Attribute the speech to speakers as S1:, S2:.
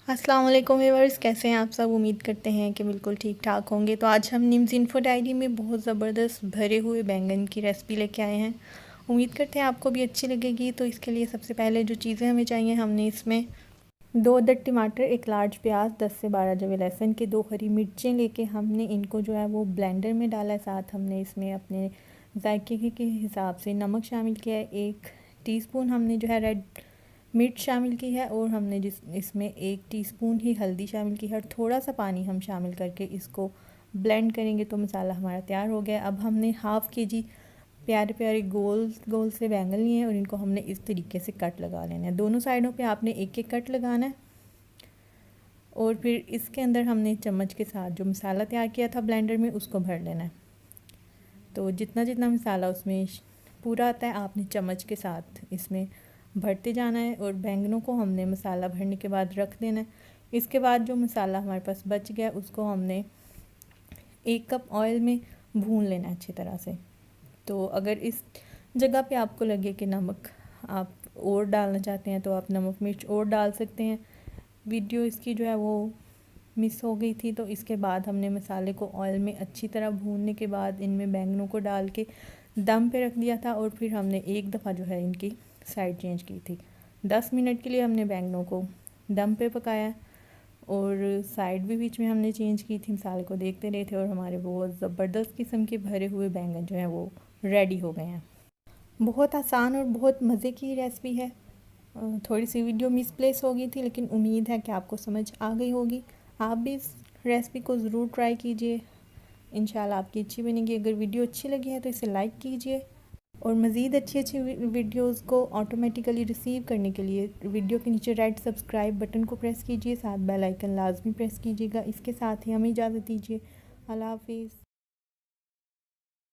S1: अस्सलाम वालेकुम व्यूअर्स, कैसे हैं आप सब। उम्मीद करते हैं कि बिल्कुल ठीक ठाक होंगे। तो आज हम निम्स इन्फो डायरी में बहुत ज़बरदस्त भरे हुए बैंगन की रेसिपी लेके आए हैं। उम्मीद करते हैं आपको भी अच्छी लगेगी। तो इसके लिए सबसे पहले जो चीज़ें हमें चाहिए, हमने इसमें 2 अदद टमाटर, 1 लार्ज प्याज, 10 से 12 जवे लहसुन के 2 हरी मिर्चें लेके हमने इनको जो है वो ब्लेंडर में डाला है। साथ हमने इसमें अपने जायके के हिसाब से नमक शामिल किया है। 1 टीस्पून हमने जो है रेड मिर्च शामिल की है और हमने इसमें 1 टीस्पून ही हल्दी शामिल की है और थोड़ा सा पानी हम शामिल करके इसको ब्लेंड करेंगे तो मसाला हमारा तैयार हो गया। अब हमने हाफ़ के जी प्यारे प्यारे गोल गोल से बैंगन लिए हैं और इनको हमने इस तरीके से कट लगा लेना है। दोनों साइडों पे आपने एक एक कट लगाना है और फिर इसके अंदर हमने चम्मच के साथ जो मसाला तैयार किया था ब्लेंडर में उसको भर लेना है। तो जितना जितना मसाला उसमें पूरा आता है आपने चम्मच के साथ इसमें भरते जाना है और बैंगनों को हमने मसाला भरने के बाद रख देना है। इसके बाद जो मसाला हमारे पास बच गया उसको हमने 1 कप ऑयल में भून लेना है अच्छी तरह से। तो अगर इस जगह पे आपको लगे कि नमक आप और डालना चाहते हैं तो आप नमक मिर्च और डाल सकते हैं। वीडियो इसकी जो है वो मिस हो गई थी। तो इसके बाद हमने मसाले को ऑयल में अच्छी तरह भूनने के बाद इनमें बैंगनों को डाल के दम पे रख दिया था और फिर हमने एक दफ़ा जो है इनकी साइड चेंज की थी। 10 मिनट के लिए हमने बैंगनों को दम पे पकाया और साइड भी बीच में हमने चेंज की थी। मसाले को देखते रहे थे और हमारे बहुत ज़बरदस्त किस्म के भरे हुए बैंगन जो हैं वो रेडी हो गए हैं। बहुत आसान और बहुत मज़े की रेसिपी है। थोड़ी सी वीडियो मिसप्लेस हो गई थी लेकिन उम्मीद है कि आपको समझ आ गई होगी। आप भी इस रेसिपी को ज़रूर ट्राई कीजिए, इंशाल्लाह आपकी अच्छी बनेगी। अगर वीडियो अच्छी लगी है तो इसे लाइक कीजिए और मज़ीद अच्छी अच्छी वीडियोस को ऑटोमेटिकली रिसीव करने के लिए वीडियो के नीचे रेड सब्सक्राइब बटन को प्रेस कीजिए। साथ बेल आइकन लाजमी प्रेस कीजिएगा। इसके साथ ही हमें इजाज़त दीजिए। अल्लाह हाफिज़।